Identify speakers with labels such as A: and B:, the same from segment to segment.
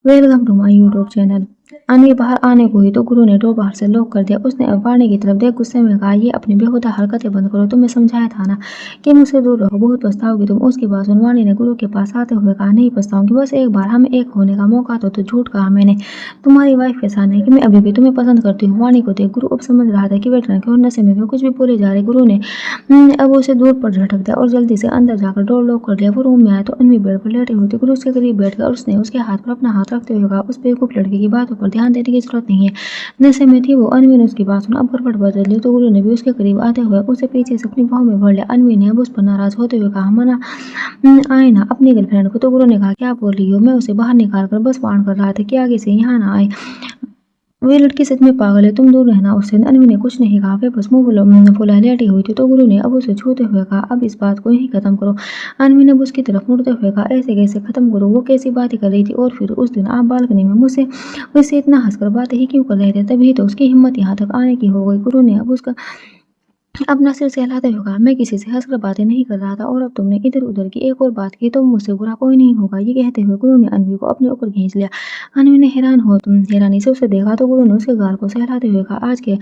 A: Welcome to my YouTube channel. Anvi बाहर आने को ही तो गुरु ने डोर बाहर से लॉक कर दिया। उसने अब वाणी की तरफ देख गुस्से में कहा, ये अपनी बेहुदा हरकतें बंद करो। तुम्हें समझाया था ना कि मुझसे दूर रहो, बहुत पछताओगी तुम। उसकी बात सुन वाणी ने गुरु के पास आते हुए कहा, नहीं पछताऊंगी, बस एक बार हमें एक होने का मौका तो झूठ कहा मैंने। तुम्हारी वाइफ के साथ नहीं कि मैं अभी भी तुम्हें पसंद करती हूँ। वाणी को देख गुरु अब समझ रहा था कि वे ड्रंक और नशे में भी कुछ भी बोले जा रहे। गुरु ने अब उसे दूर पर झटक दिया और जल्दी से अंदर जाकर डोर लॉक कर लिया। वो रूम में आया तो अन्वी बेड पर लेटी हुई थी। गुरु उसके करीब बैठ गया और उसने उसके हाथ पर अपना हाथ रखते हुए कहा, उस बेवकूफ लड़के की बातों पर ध्यान देने की जरूरत नहीं है। नशे में थी वो। अन्वी ने उसकी बात सुन अब करवट बदल ली तो गुरु ने भी उसके करीब आते हुए उसे पीछे से अपनी बाहों में भर लिया। अन्वी ने अब उस पर नाराज होते हुए कहा, मना आए ना अपनी गर्लफ्रेंड को। तो गुरु ने कहा, क्या बोल रही हो? मैं उसे बाहर निकाल कर बस वार्न कर रहा था कि आगे से यहाँ ना आए। वे लड़की सच में पागल है, तुम दूर रहना उससे। अन्वी ने कुछ नहीं कहा, वे बस मुंह फुलाए लेटी हुई थी। तो गुरु ने अब उसे छूते हुए कहा, अब इस बात को यहीं खत्म करो। अन्वी ने उसकी तरफ मुड़ते हुए कहा, ऐसे कैसे खत्म करो? वो कैसी बातें कर रही थी? और फिर उस दिन आप बालकनी में मुझसे उससे इतना हंसकर बातें ही क्यों कर रहे थे? तभी तो उसकी हिम्मत यहाँ तक आने की हो गई। गुरु ने अब उसका अपना सिर सहलाते हुए कहा, मैं किसी से हंसकर बातें नहीं कर रहा था और अब तुमने इधर उधर की एक और बात की तो मुझसे बुरा कोई नहीं होगा। ये कहते हुए गुरु ने अन्वी को अपने ऊपर खींच लिया। अन्वी ने हैरानी से उसे देखा तो गुरु ने उसके गाल को सहलाते हुए कहा, आज के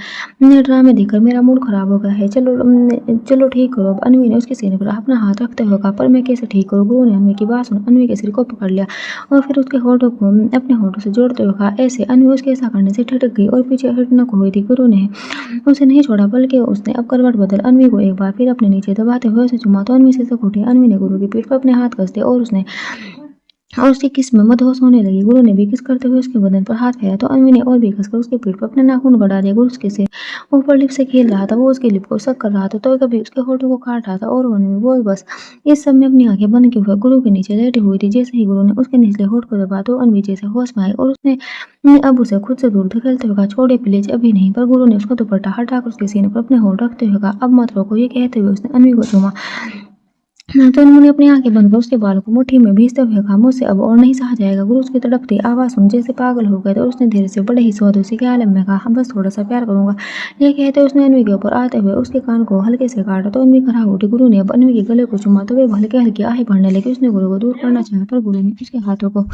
A: ड्रामे देखकर मेरा मूड खराब हो गया है। चलो ठीक करो। अब अन्वी ने उसके सीने पर अपना हाथ रखते हुए कहा, पर मैं कैसे ठीक करूँ? गुरु ने अन्वी की बात सुन अन्वी के सिर को पकड़ लिया और फिर उसके होठों को अपने होठों से जोड़ते हुए कहा, ऐसे। अन्वी उसके ऐसा करने से ठिठक गई और पीछे हटने को हुई थी। गुरु ने उसे नहीं छोड़ा बल्कि उसने अब करवट बदल अन्वी को एक बार फिर अपने नीचे दबाते हुए उसे चुमा तो अन्वी सिसक उठी। अन्वी ने गुरु की पीठ पर अपने हाथ कस दिए और उसकी किस में मदहोश होने लगी। गुरु ने भी किस करते हुए उसके बदन पर हाथ फेरा तो अन्वी ने और भी कसकर उसके पीठ पर अपने नाखून गड़ा दिया। गुरु उसके से ऊपर लिप से खेल रहा था, वो उसकी लिप को सक कर रहा था तो कभी उसके होठों को काट रहा था और अन्वी वो बस इस सब में अपनी आंखें बंद किए हुए गुरु के नीचे लेटी हुई थी। जैसे ही गुरु ने उसके निचले होठ को दबा तो अन्वी जैसे होश में आई और उसने अब उसे खुद से दूर धकेलते हुए कहा, छोड़े प्लीज, अभी नहीं। पर गुरु ने उसका दुपट्टा हटाकर उसके सीने पर अपने होठ रखते हुए कहा, अब मत रोको। ये कहते हुए उसने अन्वी को चूमा तो उन्होंने अपनी आंखें बंद कर उसके बालों को मुट्ठी में भींचते हुए कहा, मुझसे अब और नहीं सहा जाएगा। गुरु उसकी तड़पती आवाज सुन जैसे पागल हो गए तो उसने धीरे से बड़े ही सौदोसी के आलम में कहा, हाँ बस थोड़ा सा प्यार करूंगा। ये कहते उसने अन्वी के ऊपर आते हुए उसके कान को हल्के से काटा तो अन्वी खड़ा उठी। गुरु ने अब अन्वी के गले को चुमा तो वे हल्के हल्के आहें भरने लगी। उसने गुरु को दूर करना चाहा पर गुरु ने उसके हाथों को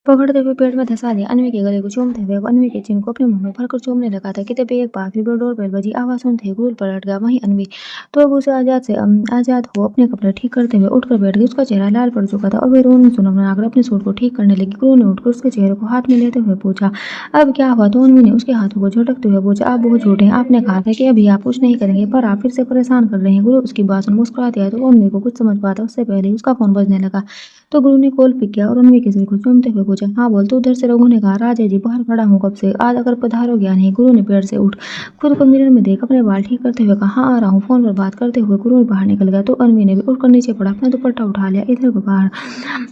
A: पकड़ते हुए पेट में धंसा दिया। अन्वी के गले को चूमते हुए वो अन्वी के चिन को अपने मुंह में भरकर चूमने लगा था कि तभी एक बार फिर डोरबेल बजी। आवाज सुनते ही गुरु पलट गया। वहीं अन्वी तो अब उसे आजाद हो अपने कपड़े ठीक करते हुए उठकर बैठ गई। उसका चेहरा लाल पड़ चुका था और वे रोन सुनकर अपने सूट को ठीक करने लगी। गुरु ने उठकर उसके चेहरे को हाथ में लेते हुए पूछा, अब क्या हुआ? तो अन्वी ने उसके हाथों को झटकते हुए पूछा, आप बहुत झूठे हैं, आपने कहा था कि अभी आप कुछ नहीं करेंगे पर आप फिर से परेशान कर रहे हैं। गुरु उसकी बात सुन मुस्कुराते आए तो अन्वी को कुछ समझ पाता उससे पहले ही उसका फोन बजने लगा। तो गुरु ने कॉल पिक किया और अन्वी के सिर को चूमते हुए पूछा, हाँ बोल। तो उधर से रघु ने कहा, राजा जी बाहर खड़ा हूँ कब से, आज अगर पधारोगे या नहीं? गुरु ने पेड़ से उठ खुद को मिरर में देख अपने बाल ठीक करते हुए कहा, हाँ आ रहा हूँ। फोन पर बात करते हुए गुरु बाहर निकल गया तो अन्वी ने भी उठकर नीचे पड़ा अपना दुपट्टा उठा लिया। इधर को बाहर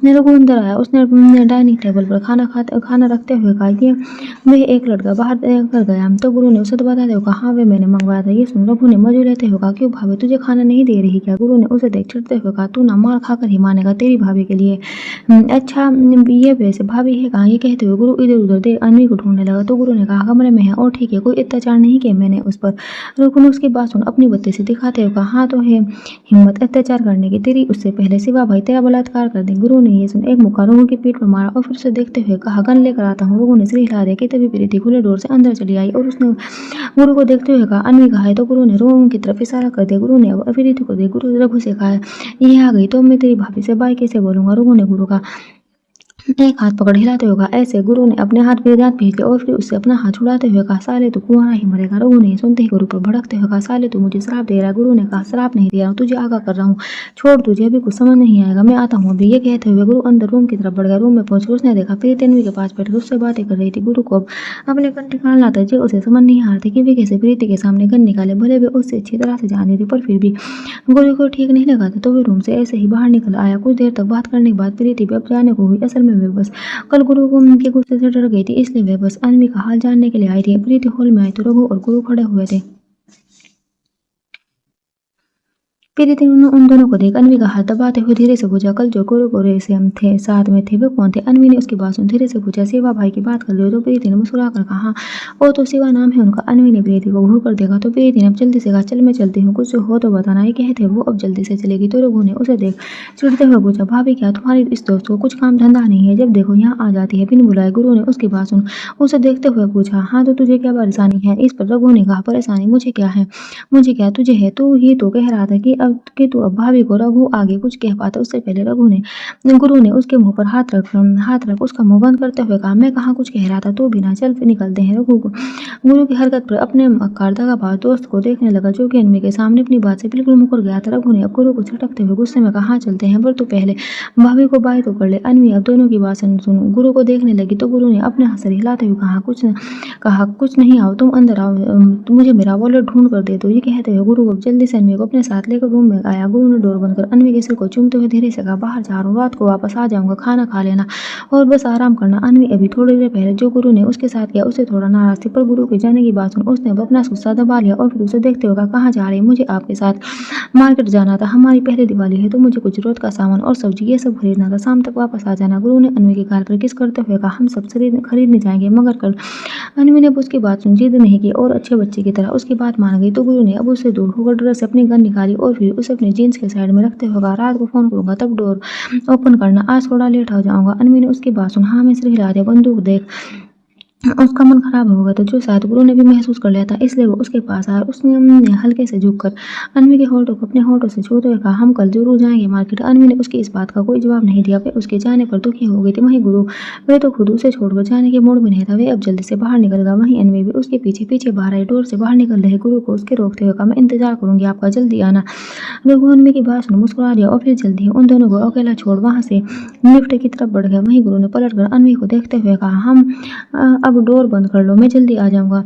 A: रघु अंदर आया। उसने डाइनिंग टेबल पर खाना रखते हुए कहा, ये वे एक लड़का बाहर कर गया। तो गुरु ने उसे तो बताते हुए कहा, हाँ वे मैंने मंगवाया था। ये सुन रघु ने मजे लेते हुए कहा, क्यों भाभी तुझे खाना नहीं दे रही क्या? गुरु ने उसे देख चिढ़ते हुए कहा, तू ना मार खाकर ही मानेगा तेरी भाभी के लिए। अच्छा ये वैसे भाभी है कहाँ? ये कहते हुए गुरु इधर उधर देख अन्वी को ढूंढने लगा तो गुरु ने कहा, कमरे में है और ठीक है, कोई अत्याचार नहीं किया मैंने उस पर। रघु ने उसकी बात सुन अपनी बत्ती से दिखाते हुए कहा, हाँ तो है हिम्मत अत्याचार करने की तेरी, उससे पहले शिवा भाई तेरा बलात्कार कर दे। गुरु ने ये सुन एक मुक्का रघु की पीठ पर मारा और फिर से देखते हुए कहा, गन लेकर आता हूँ। रघु ने सिर हिला दिया कि तभी प्रीति खुले डोर से अंदर चली आई और उसने गुरु को देखते हुए कहा, अन्वी कहा है? तो गुरु ने रूम की तरफ इशारा कर दिया। गुरु ने अब प्रीति को देख गुरु रघु से कहा, ये आ गई तो मैं तेरी भाभी से बाय कैसे बोलूंगा? रघु ने गुरु का एक हाथ पकड़ हिलाते हुए कहा, ऐसे। गुरु ने अपने हाथ पे दांत भेज लिया और फिर उससे अपना हाथ छुड़ाते हुए कहा, साले तू कुंवारा ही मरेगा। रघु ने सुनते ही गुरु पर भड़कते हुए कहा, साले तू मुझे श्राप दे रहा है। गुरु ने कहा, श्राप नहीं दे रहा हूँ, तुझे आगाह कर रहा हूँ, छोड़, तुझे अभी कुछ समझ नहीं आएगा, मैं आता हूँ अभी। ये कहते हुए गुरु अंदर रूम की तरफ बढ़ गया। रूम में पहुंचकर उसने देखा प्रीति अन्वी के पास बैठकर उससे बातें कर रही थी। गुरु को अब अपने गन निकालना था। जो उसे समझ नहीं आ रहा था कि वे कैसे प्रीति के सामने गन निकाले, भले वे उससे अच्छी तरह से जानती थी पर फिर भी गुरु को ठीक नहीं लगा था। तो वे रूम से ऐसे ही बाहर निकल आया। कुछ देर तक बात करने के बाद प्रीति भी अब जाने को हुई। असल में वे बस कल गुरु को उनके गुस्से से डर गई थी इसलिए वे बस अन्वी का हाल जानने के लिए आई थी। प्रीति हॉल में आई तो रघु और गुरु खड़े हुए थे। प्रीति ने उन दोनों को देख अनवी का हाथ दबाते हुए धीरे से पूछा, कल जो गोरे गोरे से हम थे साथ में थे वे कौन थे? अनवी ने उसकी बात सुन धीरे से पूछा, शिवा भाई की बात कर रहे हो? तो प्रीति ने मुस्कुरा कर कहा, वो तो शिवा नाम है उनका। अनवी ने प्रीति को घूर कर देखा तो प्रीति ने अब जल्दी से कहा, चल मैं चलती हूँ, कुछ हो तो बताना। ये कहते वो अब जल्दी से चलेगी तो रघु ने उसे देख चिढ़ते हुए पूछा, भाभी क्या तुम्हारी इस दोस्त को कुछ काम धंधा नहीं है? जब देखो यहाँ आ जाती है बिन बुलाए। गुरु ने उसकी बात सुन उसे देखते हुए पूछा, हाँ तो तुझे क्या परेशानी है? इस पर रघु ने कहा, परेशानी मुझे क्या है, मुझे क्या तुझे है? तू ही तो कह रहा था कि तू अब भाभी को। रघु आगे कुछ कह पाता उससे पहले गुरु ने उसके मुंह पर हाथ रख उसका मुंह बंद करते हुए कहा, मैं कहाँ कुछ कह रहा था, तू बिना चल निकलते हैं। गुरु की हरकत पर अपने मक्कार दगाबाज दोस्त को देखने लगा जो कि अनवी के सामने अपनी बात से बिल्कुल मुकर गया था। रघु ने अब गुरु को झटकते हुए गुस्से में कहा, हाँ चलते हैं, पर तू पहले भाभी को बाय तो कर ले। अनवी अब दोनों की बात सुन गुरु को देखने लगी तो गुरु ने अपने हाथ से हिलाते हुए कहा, कुछ नहीं, आओ तुम अंदर आओ, मुझे मेरा वॉलेट ढूंढ कर दे दो। ये कहते हुए गुरु अब जल्दी से अनवी को अपने साथ लेकर रूम में आया। गुरु ने डोर बंद कर अनवी के सिर को चूमते हुए धीरे से कहा, बाहर जा रहा हूँ, रात को वापस आ जाऊंगा, खाना खा लेना और बस आराम करना। अनवी अभी थोड़ी देर पहले जो गुरु ने उसके साथ किया उससे थोड़ा नाराज थी, पर गुरु के जाने की बात सुन उसने अब अपना गुस्सा दबा लिया और फिर उसे देखते हुए कहा, कहाँ जा रही? मुझे आपके साथ मार्केट जाना था, हमारी पहली दिवाली है तो मुझे कुछ जरूरत का सामान और सब्जी ये सब खरीदना था, शाम तक वापस आ जाना। गुरु ने अनवी के गाल पर किस करते हुए कहा, हम सब खरीदने जाएंगे मगर कल। अनवी ने उसकी बात सुन जिद नहीं की और अच्छे बच्चे की तरह उसकी बात मान गई। तो गुरु ने अब उससे दूर होकर ड्रेस से अपनी गन निकाली और फिर उसे अपने जीन्स के साइड में रखते हुए कहा, रात को फोन करूंगा तब डोर ओपन करना, आज थोड़ा लेट हो जाऊंगा। अनवी ने उसकी बात सुन हाँ में सिर हिला दिया। बंदूक देख उसका मन खराब हो गया था जो शायद गुरु ने भी महसूस कर लिया था, इसलिए वो उसके पास आया। उसने हल्के से झुककर अनवी के होठों को अपने होठों से छूते हुए कहा, हम कल जरूर जाएंगे मार्केट। अनवी ने उसकी इस बात का कोई जवाब नहीं दिया। वे उसके जाने पर दुखी हो गई थी। वहीं गुरु वे तो खुद उसे छोड़कर जाने के मूड में नहीं था। वे अब जल्दी से बाहर निकल गया। वहीं अनवी भी उसके पीछे पीछे बाहर आई। डोर से बाहर निकल रहे गुरु को उसके रोकते हुए कहा, मैं इंतजार करूंगी आपका, जल्दी आना। रघु अनवी की बात सुन मुस्कुरा दिया और फिर जल्दी उन दोनों को अकेला छोड़ वहां से लिफ्ट की तरफ बढ़ गया। वहीं गुरु ने पलट कर अनवी को देखते हुए कहा, हम अब डोर बंद कर लो, मैं जल्दी आ जाऊंगा।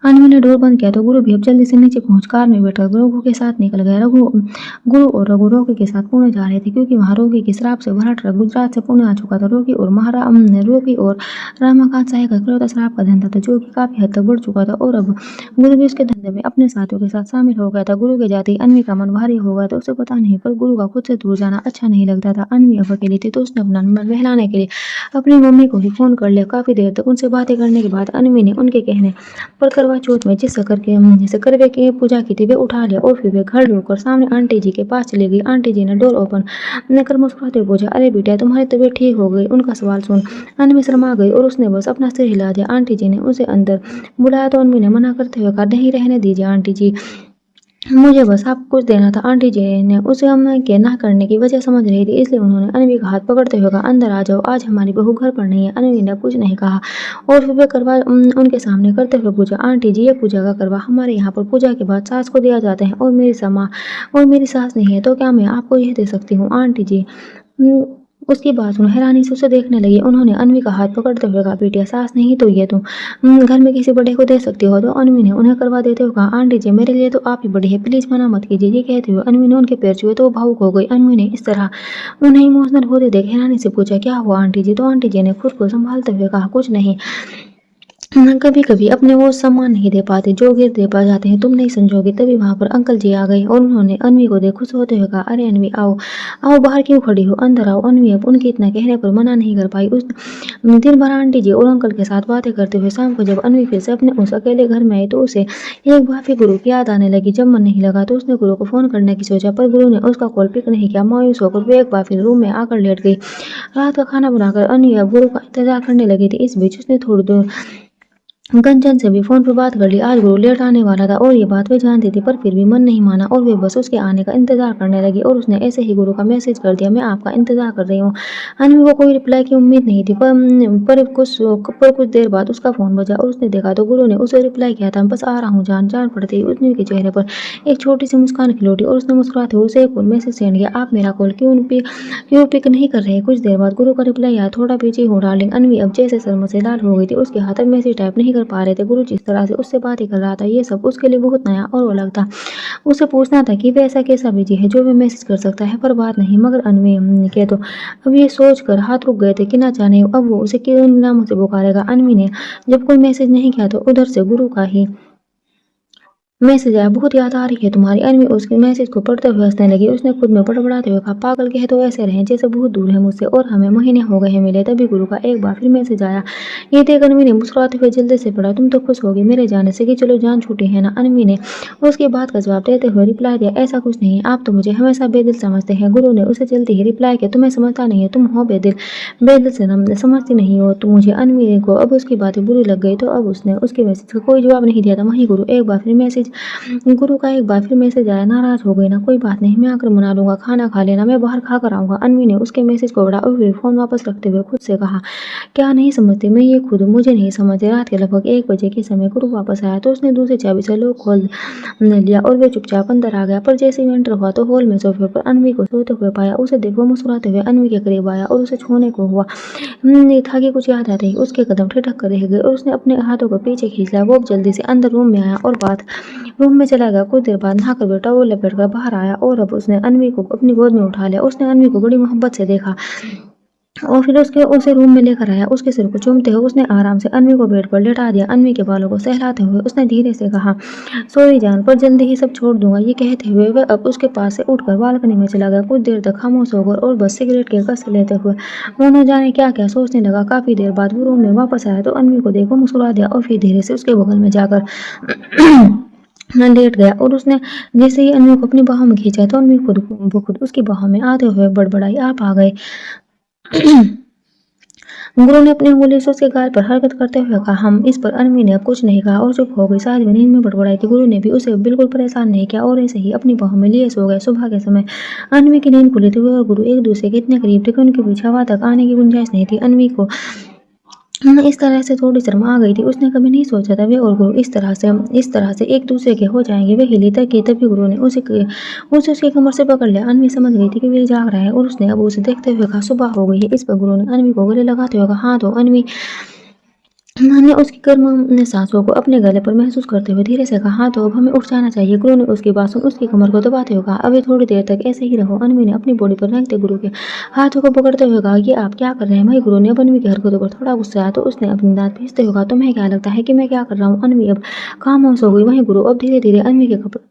A: अनवी ने डोर बंद किया तो गुरु भी अब जल्दी से नीचे पहुंच कार में बैठकर रघु के साथ निकल गया। गुरु और रघु रोगी के साथ पुणे जा रहे थे क्योंकि वहां रोगी की शराब से भरा ट्रक गुजरात से पुणे आ चुका था। रोगी और रामाकांत साहे का इकलौता शराब का धंधा था जो कि काफी हद तक बढ़ चुका था और अब गुरु भी उसके धंधे में अपने साथियों के साथ शामिल हो गया था। गुरु के जाते ही अनवी का मन भारी हो गया था। उसे पता नहीं पर गुरु का खुद से दूर जाना अच्छा नहीं लगता था। अनवी अब अकेली थी तो उसने अपना मन बहलाने के लिए अपनी मम्मी को ही फोन कर लिया। काफी देर तक उनसे बातें करने के बाद अनवी ने उनके कहने पर करवा चौथ में जिस करवे की पूजा की थी वे उठा लिया और फिर वे घर रुककर सामने आंटी जी के पास चली गई। आंटी जी ने डोर ओपन कर मुस्कुराते हुए पूछा, अरे बेटा तुम्हारी तबीयत ठीक हो गई? उनका सवाल सुन अनवी शर्मा गई और उसने बस अपना सिर हिला दिया। आंटी जी ने उसे अंदर बुलाया तो अनवी ने मना करते हुए कहा, नहीं रहने दीजिए आंटी जी, मुझे बस आप कुछ देना था। आंटी जी ने उसे के ना करने की वजह समझ रही थी इसलिए उन्होंने अनवी का हाथ पकड़ते हुए कहा, अंदर आ जाओ, आज हमारी बहू घर पर नहीं है। अनवी ने कुछ नहीं कहा और फिर वे करवा उनके सामने करते हुए पूछा, आंटी जी ये पूजा का करवा हमारे यहाँ पर पूजा के बाद सास को दिया जाता है और मेरी सास नहीं है तो क्या मैं आपको यह दे सकती हूँ? आंटी जी उसकी बात सुन हैरानी से उसे देखने लगी। उन्होंने अनवी का हाथ पकड़ते हुए कहा, बेटिया सास नहीं तो ये तुम घर में किसी बड़े को दे सकती हो। तो अनवी ने उन्हें करवा देते हुए कहा, आंटी जी मेरे लिए तो आप ही बड़ी है, प्लीज मना मत कीजिए। ये कहते हुए अनवी ने उनके पैर छुए तो भावुक हो गई। अनवी ने इस तरह उन्हें इमोशनल होते देख हैरानी से पूछा, क्या हुआ आंटी जी? तो आंटी जी ने खुद को संभालते हुए कहा, कुछ नहीं, कभी कभी अपने वो सम्मान नहीं दे पाते जो गिर दे पा जाते हैं, तुम नहीं समझोगे। तभी वहां पर अंकल जी आ गए और उन्होंने अनवी को देख खुश होते हुए कहा, अरे अनवी आओ आओ, बाहर क्यों खड़ी हो, अंदर आओ। अनवी अब उनके इतना कहने पर मना नहीं कर पाई। उस दिन भर आंटी जी और अंकल के साथ बातें करते हुए शाम को जब अनवी फिर से अपने उस अकेले घर में आई तो उसे एक बार फिर गुरु की याद आने लगी। जब मन नहीं लगा तो उसने गुरु को फोन करने की सोचा पर गुरु ने उसका कॉल पिक नहीं किया। मायूस होकर वो एक बार फिर रूम में आकर लेट गई। रात का खाना बनाकर अनवी अब गुरु का इंतजार करने लगी थी। इस बीच उसने थोड़ी देर कंचन से भी फोन पर बात कर ली। आज गुरु लेट आने वाला था और ये बात वे जानती थी पर फिर भी मन नहीं माना और वे बस उसके आने का इंतजार करने लगी और उसने ऐसे ही गुरु का मैसेज कर दिया, मैं आपका इंतजार कर रही हूँ। अनवी को कोई रिप्लाई की उम्मीद नहीं थी पर कुछ देर बाद उसका फोन बजा और उसने देखा तो गुरु ने उसे रिप्लाई किया था, बस आ रहा हूँ जान। जान पड़ते ही अनवी के चेहरे पर एक छोटी सी मुस्कान खिलौटी और उसने मुस्कुराते हुए उसे एक मैसेज सेंड किया, आप मेरा कॉल क्यों पिक नहीं कर रहे? कुछ देर बाद गुरु का रिप्लाई आया, थोड़ा बिजी हूँ डार्लिंग। अनवी अब जैसे शर्म से लाल हो गई थी। उसके हाथ में मैसेज टाइप नहीं कर पा रहे थे। गुरु जिस तरह से उससे बातें कर रहा था ये सब उसके लिए बहुत नया और अलग था। उसे पूछना था कि वे ऐसा कैसा बिजी है जो वे मैसेज कर सकता है पर बात नहीं। मगर अनवी के तो अब ये सोच कर हाथ रुक गए थे कि ना जाने अब वो उसे किन नामों से पुकारेगा। अनवी ने जब कोई मैसेज नहीं किया तो उधर से गुरु का ही मैसेज आया, बहुत याद आ रही है तुम्हारी। अन्वी उसके मैसेज को पढ़ते हुए हंसने लगी। उसने खुद में बड़बड़ाते हुए कहा, पागल कहे तो ऐसे रहे जैसे बहुत दूर है मुझसे और हमें महीने हो गए हैं मिले। तभी गुरु का एक बार फिर मैसेज आया। ये देख अन्वी ने मुस्कुराते हुए जल्दी से पढ़ा, तुम तो खुश होगी मेरे जाने से कि चलो जान छूटी है ना। अन्वी ने उसकी बात का जवाब देते हुए रिप्लाई दिया, ऐसा कुछ नहीं, आप तो मुझे हमेशा बेदिल समझते हैं। गुरु ने उसे जल्दी ही रिप्लाई किया, तुम्हें समझता नहीं है, तुम हो बेदिल, बेदिल से समझती नहीं हो तुम मुझे। अन्वी को अब उसकी बातें बुरी लग गई तो अब उसने उसके मैसेज का कोई जवाब नहीं दिया था। वहीं गुरु का एक बार फिर मैसेज आया, नाराज हो गई ना, कोई बात नहीं, मैं आकर मना लूंगा, खाना खा लेना, मैं बाहर खा कर आऊंगा। अन्वी ने उसके मैसेज को पढ़ा और फिर फोन वापस रखते हुए खुद से कहा, क्या नहीं समझते, मैं ये खुद मुझे नहीं समझते। रात के लगभग 1 बजे के समय गुरु वापस आया तो उसने दूसरी चाबी से लॉक खोल लिया और वे चुपचाप अंदर आ गया। पर जैसे ही एंटर हुआ तो हॉल में सोफे पर अन्वी को सोते हुए पाया। उसे देख वो मुस्कुराते हुए अन्वी के करीब आया और उसे छूने को हुआ। नहीं था कि कुछ याद आते ही उसके कदम ठिठक कर रह गए और उसने अपने हाथों को पीछे खींच लिया। वो अब जल्दी से अंदर रूम में आया और बात रूम में चला गया। कुछ देर बाद नहाकर बेटा वो लपेट कर बाहर आया और अब उसने अन्वी को अपनी गोद में उठा लिया। उसने अन्वी को बड़ी मोहब्बत से देखा और फिर उसे रूम में लेकर आया। उसके सिर को चूमते हुए उसने आराम से अन्वी को बेड पर लेटा दिया। अन्वी के बालों को सहलाते हुए उसने धीरे से कहा, सोई जान, पर जल्दी ही सब छोड़ दूंगा। ये कहते हुए वह अब उसके पास से उठकर बालकनी में चला गया। कुछ देर तक खामोश होकर और बस सिगरेट के कस लेते हुए वो न जाने क्या क्या सोचने लगा। काफी देर बाद वो रूम में वापस आया तो अन्वी को देखो मुस्कुरा दिया और फिर धीरे से उसके बगल में जाकर लेट गया। और उसने जैसे ही अन्वी को अपनी बाहों में खींचा तो अन्वी खुद उसकी बाहों में आते हुए बड़बड़ाई, आप आ गए। गुरु ने अपनी उंगली से उसके गाल पर हरकत करते हुए कहा, हम इस पर अन्वी ने अब कुछ नहीं कहा और चुप हो गई। शायद वे नींद में बड़बड़ाई थी। गुरु ने भी उसे बिल्कुल परेशान नहीं किया और ऐसे ही अपनी बाहों में लिए सो गए। सुबह के समय अन्वी की नींद खुली थी। वो और गुरु एक दूसरे के इतने करीब थे कि उनके बीच हवा तक आने की गुंजाइश नहीं थी। अन्वी को इस तरह से थोड़ी शर्म आ गई थी। उसने कभी नहीं सोचा था वे और गुरु इस तरह से एक दूसरे के हो जाएंगे। वे हिली तक कि तभी गुरु ने उसे उसकी कमर से पकड़ लिया। अन्वी समझ गई थी कि वे जाग रहा है और उसने अब उसे देखते हुए कहा, सुबह हो गई है। इस पर गुरु ने अन्वी को गले लगाते हुए कहा, हाँ तो अन्वी ने उसकी गर्म सांसों को अपने गले पर महसूस करते हुए धीरे से कहा, हाँ तो अब हमें उठ जाना चाहिए। गुरु ने उसकी बात सुन उसकी कमर को दबाते हुए कहा, अभी थोड़ी देर तक ऐसे ही रहो। अन्वी ने अपनी बॉडी पर रेंगते गुरु के हाथों को पकड़ते हुए कहा, ये आप क्या कर रहे हैं भाई। गुरु ने अब अन्वी की हरकतों पर थोड़ा गुस्सा आया तो उसने अपनी दांत पीसते हुए कहा, तुम्हें क्या लगता है कि मैं क्या कर रहा हूँ। अन्वी अब खामोश हो गई। वहीं गुरु अब धीरे धीरे अन्वी के कपड़े,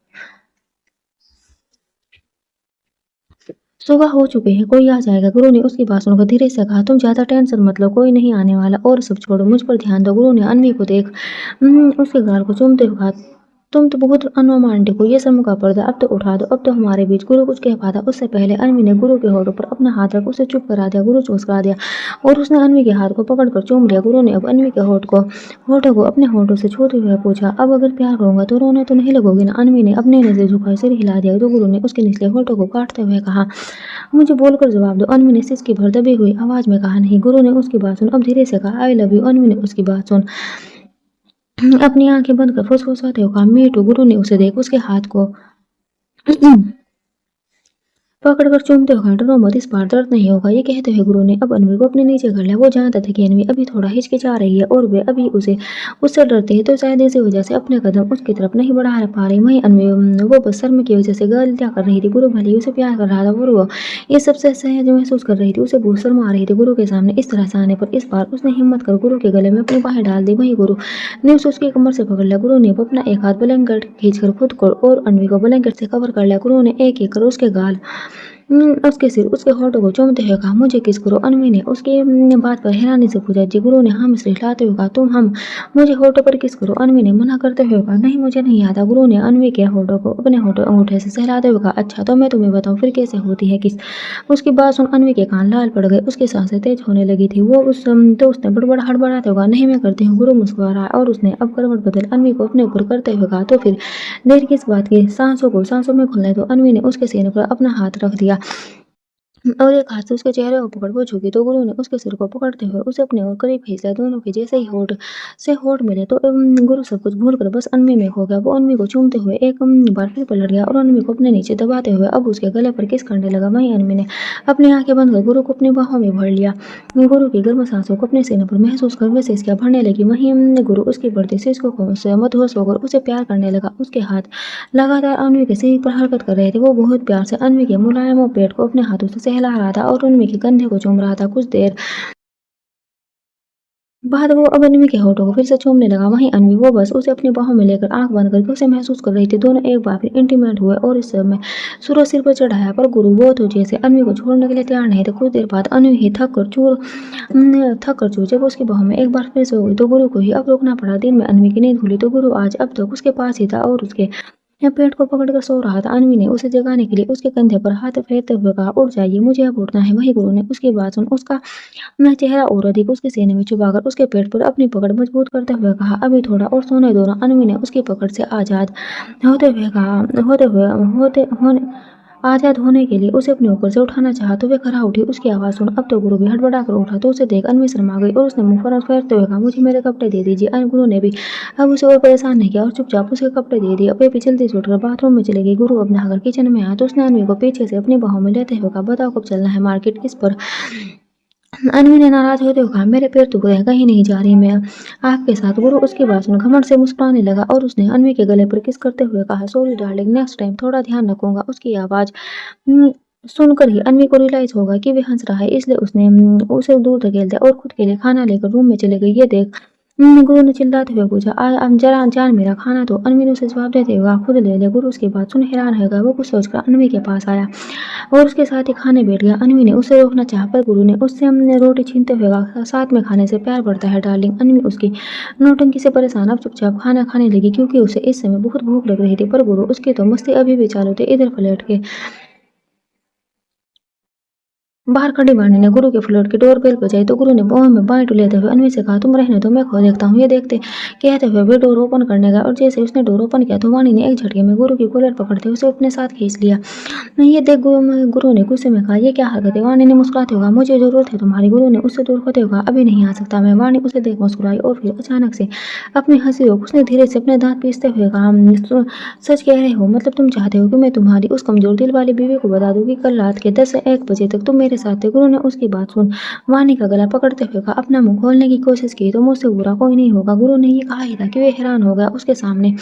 A: सुबह हो चुके हैं, कोई आ जाएगा। गुरु ने उसकी बात सुनकर धीरे से कहा, तुम ज्यादा टेंशन मत लो, कोई नहीं आने वाला और सब छोड़ो, मुझ पर ध्यान दो। गुरु ने अन्वी को देख उसके गाल को चूमते हुए कहा, तुम तो बहुत अनरोमांटिक हो, ये शर्म का पर्दा अब तो उठा दो, अब तो हमारे बीच। गुरु कुछ कह पाता उससे पहले अन्वी ने गुरु के होठों पर अपना हाथ रख उसे चुप करा दिया। गुरु मुस्कुरा दिया और उसने अन्वी के हाथ को पकड़कर चूम लिया। गुरु ने अब अन्वी के होठों को अपने होठों से छूते हुए पूछा, अब अगर प्यार करूंगा तो रोने तो नहीं लगोगी ना। अन्वी ने अपने नजर झुकाए सिर हिला दिया तो गुरु ने उसके निचले होठों को काटते हुए कहा, मुझे बोलकर जवाब दो। अन्वी ने सिसकी भर दबी हुई आवाज में कहा, नहीं। गुरु ने उसकी बात सुन अब धीरे से कहा, आई लव यू। अन्वी ने उसकी बात सुन अपनी आंखें बंद कर फुसफुसाते हुए कहा, मी टू। गुरु ने उसे देख उसके हाथ को पकड़कर चूमते हुए कहा, डरो मत, इस बार दर्द नहीं होगा। ये कहते हुए गुरु ने अब अन्वी को अपने नीचे कर लिया। वो जानता था कि अन्वी अभी थोड़ा हिचकिचा रही है और वे अभी उससे डरते हैं तो शायद इसी वजह से अपने कदम उसकी तरफ नहीं बढ़ा पा रही। वहीं अन्वी वो बस शर्म की वजह से गलतियां कर रही थी। गुरु भले ही उसे प्यार कर रहा था और वो ये सबसे सहज महसूस कर रही थी। उसे बहुत शर्म आ रही थी गुरु के सामने इस तरह से आने पर। इस बार उसने हिम्मत कर गुरु के गले में अपनी बाहें डाल दी। वहीं गुरु ने उसे उसकी कमर से पकड़ लिया। गुरु ने अपना एक हाथ ब्लैंकेट खींचकर खुद को और अन्वी को ब्लैंकेट से कवर कर लिया। गुरु ने एक एक कर उसके गाल, उसके सिर, उसके होठों को चूमते हुए कहा, मुझे किस करो। अन्वी ने उसकी बात पर हैरानी से पूछा, जी। गुरु ने हम सिर हिलाते हुए कहा, तुम हम मुझे होठों पर किस करो। अन्वी ने मना करते हुए कहा, नहीं मुझे नहीं आता। गुरु ने अन्वी के होठों को अपने होठों अंगूठे से सहलाते हुए कहा, अच्छा तो मैं तुम्हें बताऊं फिर कैसे होती है किस। उसकी बात सुन अन्वी के कान लाल पड़ गए, उसकी सांसें तेज होने लगी थी। वो तो उसने बड़बड़ हड़बड़ाते हुए कहा, नहीं मैं करती हूँ। गुरु मुस्कुराया और उसने अब करवट बदल अन्वी को अपने ऊपर करते हुए कहा, तो फिर देर किस बात की, सांसों में खुलने दो। अन्वी ने उसके सीने पर अपना हाथ रख दिया और एक हाथ से उसके चेहरे को पकड़ वो झुकी तो गुरु ने उसके सिर को पकड़ते हुए उसे अपने ओर करीब खींच लिया। दोनों के जैसे ही होठ मिले तो गुरु सब कुछ भूलकर बस अन्वी में खो गया। वो अन्वी को चूमते हुए एक बार फिर पलट गया और अन्वी को अपने नीचे दबाते हुए अब उसके गले पर किस करने लगा। वहीं अन्वी ने अपनी आंखें बंद कर गुरु को अपनी बाहों में भर लिया। गुरु की गर्म सांसों को अपने सीने पर महसूस कर वैसे इसका भरने लगी। वहीं गुरु उसकी बढ़ती सिसकों से मदहोश होकर उसे प्यार करने लगा। उसके हाथ लगातार अन्वी के शरीर पर हरकत कर रहे थे। वो बहुत प्यार से अन्वी के मुलायम पेट को अपने हाथों से सहला रहा था और उन्मी के कंधे को चूम रहा था। कुछ देर बाद वो अब अन्वी के होठों को फिर से चूमने लगा। वहीं अन्वी वो बस उसे अपनी बाहों में लेकर आंख बंद करके उसे महसूस कर रही थी। दोनों एक बार फिर इंटीमेट हुए और इस समय सूरज सिर पर चढ़ाया, पर गुरु वो तो जैसे अन्वी को छोड़ने के लिए तैयार नहीं थे। कुछ देर बाद अन्वी ही थक कर चूर जब उसकी बाहों में एक बार फिर से हो गई तो गुरु को ही अब रोकना पड़ा। दिन में अन्वी की नींद खुली तो गुरु आज अब तक उसके पास ही था और उसके या पेट को पकड़कर सो रहा था। अन्वी ने उसे जगाने के लिए उसके कंधे पर हाथ फेरते हुए कहा, उठ जाइए, मुझे अब उठना है। वही गुरु ने उसकी बात सुन उसका अपना चेहरा और अधिक उसके सीने में छुपाकर उसके पेट पर अपनी पकड़ मजबूत करते हुए कहा, अभी थोड़ा और सोने दो ना। अन्वी ने उसकी पकड़ से आजाद होते हुए कहा होते हुए होते होने आजाद होने के लिए उसे अपने ऊपर से उठाना चाहा तो वे खड़ा उठी। उसकी आवाज सुन अब तो गुरु भी हड़बड़ा कर उठा तो उसे देख अन्वी शर्मा गई और उसने मुंह पर फेरते हुए कहा, मुझे मेरे कपड़े दे दीजिए। गुरु ने भी अब उसे और परेशान नहीं किया और चुपचाप उसे कपड़े दे दिए। अब वे भी जल्दी से उठकर बाथरूम में चले गई। गुरु अब नहाकर किचन में आया तो उसने अन्वी को पीछे से अपनी बाहों में लेते हुए कहा, बताओ कब चलना है मार्केट, किस पर। अन्वी ने नाराज होते हुए कहा, मेरे पैर दुख रहे हैं, कहीं नहीं जा रही मैं आपके साथ। गुरु उसकी बात सुन घमंड से मुस्कुराने लगा और उसने अन्वी के गले पर किस करते हुए कहा, सॉरी डार्लिंग, नेक्स्ट टाइम थोड़ा ध्यान रखूंगा। उसकी आवाज सुनकर ही अन्वी को रियलाइज होगा कि वे हंस रहा है, इसलिए उसने उसे दूर धकेल दिया और खुद के लिए खाना लेकर रूम में चले गई। ये देख गुरु ने चिल्लाते हुए पूछा, अब जरा जान मेरा खाना तो। अन्वी ने उसे जवाब देते हुए कहा, खुद ले ले। गुरु उसकी बात सुन हैरान रह गया। वो कुछ सोचकर अन्वी के पास आया और उसके साथ ही खाने बैठ गया। अन्वी ने उसे रोकना चाहा पर गुरु ने उससे रोटी छीनते हुए कहा, साथ में खाने से प्यार बढ़ता है डार्लिंग। अन्वी उसकी नौटंकी से परेशान अब चुपचाप खाना खाने लगी क्योंकि उसे इस समय बहुत भूख लग रही थी। पर गुरु उसकी तो मस्ती अभी भी चालू थी। इधर पलट के बाहर खड़ी वाणी ने गुरु के फ्लैट की डोर बेल बजाई तो गुरु ने बाहों में बाएं लेते हुए अन्वी से कहा, तुम रहने दो, मैं खो देखता हूँ। ये देखते कहते हुए वे डोर ओपन करने गया और जैसे उसने डोर ओपन किया तो वाणी ने एक झटके में गुरु की कॉलर पकड़ते उसे अपने साथ खींच लिया। ये देख गुरु ने गुस्से में कहा, ये क्या हरकत है। वाणी ने मुस्कुराते हुए कहा, मुझे जरूरत है तुम्हारी। गुरु ने उससे दूर होते हुए कहा, अभी नहीं आ सकता मैं। वाणी उसे देख मुस्कुराई और फिर अचानक से अपनी हंसी रोक उसने धीरे से अपने दांत पीसते हुए कहा, सच कह रहे हो, मतलब तुम चाहते हो कि मैं तुम्हारी उस कमजोर दिल वाली बीवी को बता दूं कि कल रात के 10 से 1 बजे तक तुम मेरे साथ थे। गुरु ने उसकी बात सुन वाणी का गला पकड़ते हुए कहा, अपना मुंह खोलने की कोशिश की तो मुझसे बुरा कोई नहीं होगा। गुरु ने ये कहा ही था कि वे हैरान हो गया। उसके सामने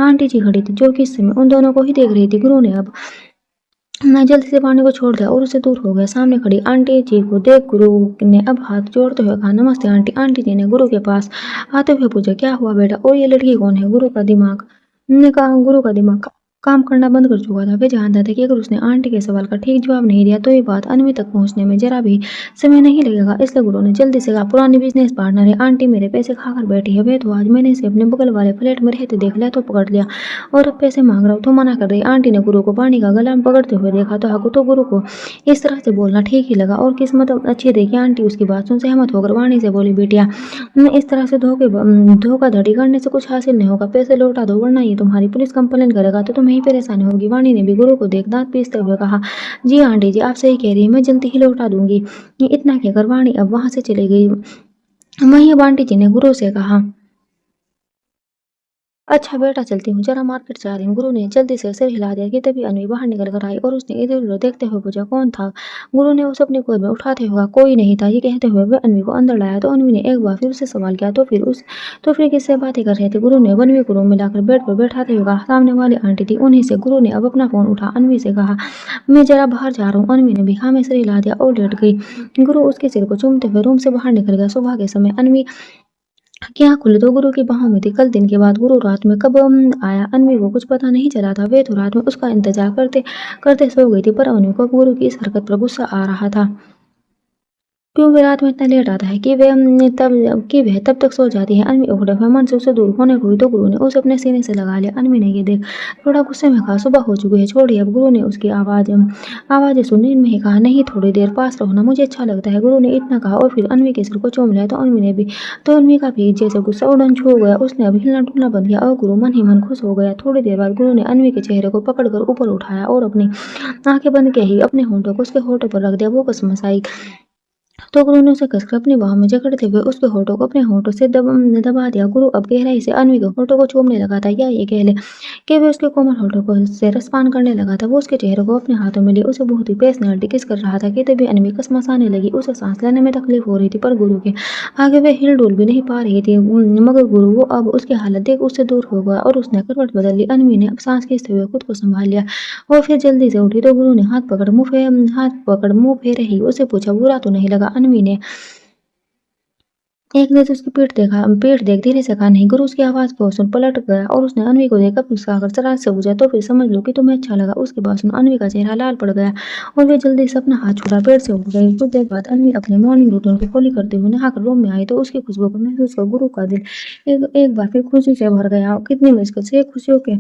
A: आंटी जी खड़ी थी जो कि इस समय उन दोनों को ही देख रही थी। गुरु ने अब मैं जल्दी से वाणी को छोड़ दिया और उससे दूर हो गया। सामने खड़ी आंटी जी को देख गुरु ने अब हाथ जोड़ते हुए कहा, नमस्ते आंटी। आंटी जी ने गुरु के पास आते हुए पूछा, क्या हुआ बेटा, और ये लड़की कौन है। गुरु का दिमाग काम करना बंद कर चुका था। वे जानता था कि अगर उसने आंटी के सवाल का ठीक जवाब नहीं दिया तो ये बात अन्वी तक पहुंचने में जरा भी समय नहीं लगेगा। इसलिए गुरु ने जल्दी से कहा, पुरानी बिजनेस पार्टनर है आंटी, मेरे पैसे खाकर बैठी है। वे तो आज मैंने इसे अपने बगल वाले फ्लैट में रहते देख लिया तो पकड़ लिया और अब पैसे मांग रहा हूँ तो मना कर रही। आंटी ने गुरु को पानी का गला पकड़ते हुए देखा तो गुरु को इस तरह से बोलना ठीक ही लगा और किस्मत अच्छी देखी। आंटी उसकी बात सुन सहमत होकर वाणी से बोली, बेटिया, इस तरह से धोखाधड़ी करने से कुछ हासिल नहीं होगा। पैसे लौटा दो वरना ये तुम्हारी पुलिस कंप्लेन करेगा तो तुम्हें ही परेशानी होगी। वाणी ने भी गुरु को देख दांत पीसते हुए कहा, जी आंटी जी, आप सही कह रही है, मैं जल्दी ही लौटा दूंगी। ये इतना कहकर वाणी अब वहां से चली गई। वहीं अब आंटी जी ने गुरु से कहा, अच्छा बेटा, चलती हूँ, जरा मार्केट जा रही हूँ। गुरु ने जल्दी से सिर हिला दिया कि तभी अन्वी बाहर निकल कर आई और उसने इधर उधर देखते हुए पूछा, कौन था। गुरु ने उसे अपनी गोद में उठाते हुए, कोई नहीं था। ये कहते हुए वह अन्वी को अंदर लाया तो अन्वी ने एक बार फिर उससे सवाल किया तो फिर किससे बातें कर रहे थे। गुरु ने अन्वी को रूम में लाकर बेड पर बैठाते हुए कहा, सामने वाली आंटी थी उन्हीं से। गुरु ने अब अपना फोन उठा अन्वी से कहा, मैं जरा बाहर जा रहा हूँ। अन्वी ने भी हाँ में सिर हिला दिया और लेट गई। गुरु उसके सिर को चूमते हुए रूम से बाहर निकल गया। सुबह के समय अन्वी की आँख खुली तो गुरु की बाहों में थी। कल दिन के बाद गुरु रात में कब आया अन्वी को कुछ पता नहीं चला था। वे तो रात में उसका इंतजार करते करते सो गई थी पर अन्वी को गुरु की इस हरकत पर गुस्सा आ रहा था। क्यों वे रात में इतना लेट आता है कि वह तब तक सो जाती है। अन्वी उखड़े हुए मन से उससे दूर होने को हुई तो गुरु ने उसे अपने सीने से लगा लिया। अन्वी ने ये देख थोड़ा गुस्से में कहा, सुबह हो चुकी है, छोड़िए अब। गुरु ने उसकी आवाज़ सुनी में ही कहा, नहीं, थोड़ी देर पास रहो ना, मुझे अच्छा लगता है। गुरु ने इतना कहा और फिर अन्वी के सिर को चूम लिया तो अन्वी का भी जैसे गुस्सा उड़न छू गया। उसने अब हिलना डुलना बंद किया और गुरु मन ही मन खुश हो गया। थोड़ी देर बाद गुरु ने अन्वी के चेहरे को पकड़कर ऊपर उठाया और अपनी आंखें बंद के ही अपने होंठों को उसके होठों पर रख दिया। वो कसमस आई तो गुरु ने उसे कसकर अपनी बाहों में जकड़ते हुए उसके होठों को अपने होठों से दबा दिया। गुरु अब गहराई से अन्वी के होठों को चूमने लगा था, या ये कह ले कि वे उसके कोमल होठों को से रसपान करने लगा था। वो उसके चेहरे को अपने हाथों में लिए उसे बहुत ही पैशनेटली किस कर रहा था कि तभी अन्वी कसमसाने लगी। उसे सांस लेने में तकलीफ हो रही थी पर गुरु के आगे वे हिल डुल भी नहीं पा रही थी। मगर गुरु वो अब उसकी हालत देख उससे दूर हो गया और उसने करवट बदल ली। अन्वी ने अब सांस खींचते हुए खुद को संभाल लिया और फिर जल्दी से उठी तो गुरु ने हाथ पकड़ मुंह फेरे ही उसे पूछा, बुरा तो नहीं लगा। अन्वी ने एक ने तो उसकी पीठ देख धीरे से कहा, नहीं गुरु। उसकी आवाज को सुन पलट गया और उसने अन्वी को देखकर मुस्कुराकर जरा से पूछा, तो फिर समझ लो कि तुम्हें अच्छा लगा। उसके बाद सुन अन्वी का चेहरा लाल पड़ गया और वे जल्दी से अपना हाथ छुड़ा पेड़ से उठ गई। कुछ देर बाद अन्वी अपने मॉर्निंग रूटीन को फॉलो करते हुए नहाकर रूम में आई तो उसकी खुशबू को महसूस कर गुरु का दिल एक बार फिर खुशी से भर गया। कितनी मुश्किल से खुशियों के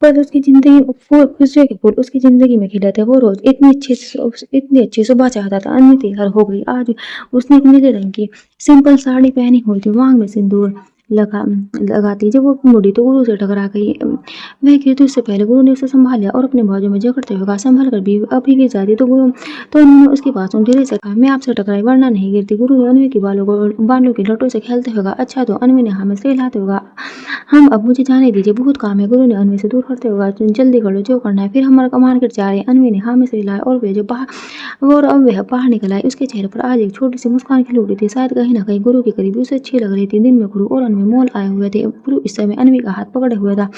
A: पर उसकी जिंदगी खुशियों के फूल उसकी जिंदगी में खिले थे। वो रोज इतनी अच्छी सुबह चाहता था। अन्वी तैयार हो गई। आज उसने एक नीले रंग की सिंपल साड़ी पहनी हुई थी, मांग में सिंदूर लगा लगाती। जब वो मुड़ी तो गुरु से टकरा गई। वह गिरी तो इससे पहले गुरु ने उसे संभाल लिया और अपने बाजू में जकड़ते हुए कहा, संभल कर भी अभी गिर जाती तो गुरु तो उन्होंने उसकी बात सुन धीरे से कहा, मैं आपसे टकराई वरना नहीं गिरती। गुरु ने अन्वी की बालों की लटों से खेलते हुए कहा, अच्छा। तो अन्वी ने हाँ में सिर हिलाते हुए कहा, हम अब मुझे जाने दीजिए, बहुत काम है। गुरु ने अन्वी से दूर करते हुए कहा, जल्दी कर लो जो करना है, फिर हमारा मार्केट जा रहे हैं। अन्वी ने हाँ में सिर हिलाया और वे जो बाहर और अब वह बाहर निकल आई। उसके चेहरे पर आज एक छोटी सी मुस्कान खिल उठी थी। शायद कहीं ना कहीं गुरु की करीबी उसे अच्छी लग रही थी। दिन में गुरु और अन्वी मॉल आए हुए थे। गुरु इस समय अन्वी का हाथ पकड़े हुए था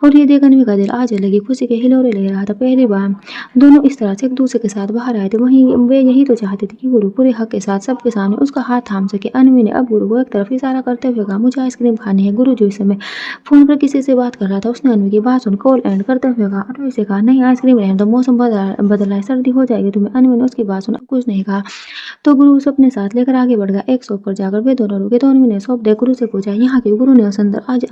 A: और ये देख अन्वी का दिल आज लगी खुशी के हिलोरे ले रहा था। पहली बार दोनों इस तरह से एक दूसरे के साथ बाहर आए थे। वहीं वे यही तो चाहते थे कि गुरु पूरे हक के साथ सबके सामने उसका हाथ थाम सके। अन्वी ने अब गुरु को एक तरफ इशारा करते हुए कहा, मुझे आइसक्रीम खानी है। गुरु जो इस समय फोन पर किसी से बात कर रहा था उसने अन्वी की बात सुन कॉल एंड करते हुए कहा, अन्वी से कहा, नहीं आइसक्रीम रहने दो, मौसम बदला है, सर्दी हो जाएगी तुम्हें। अन्वी ने उसकी बात सुन कुछ नहीं कहा तो गुरु उसे अपने साथ लेकर आगे बढ़ गया। एक शॉप पर जाकर वे दोनों रुके तो अन्वी ने शॉप देख गुरु से पूछा, यहाँ क्यों? गुरु ने उस अंदर आज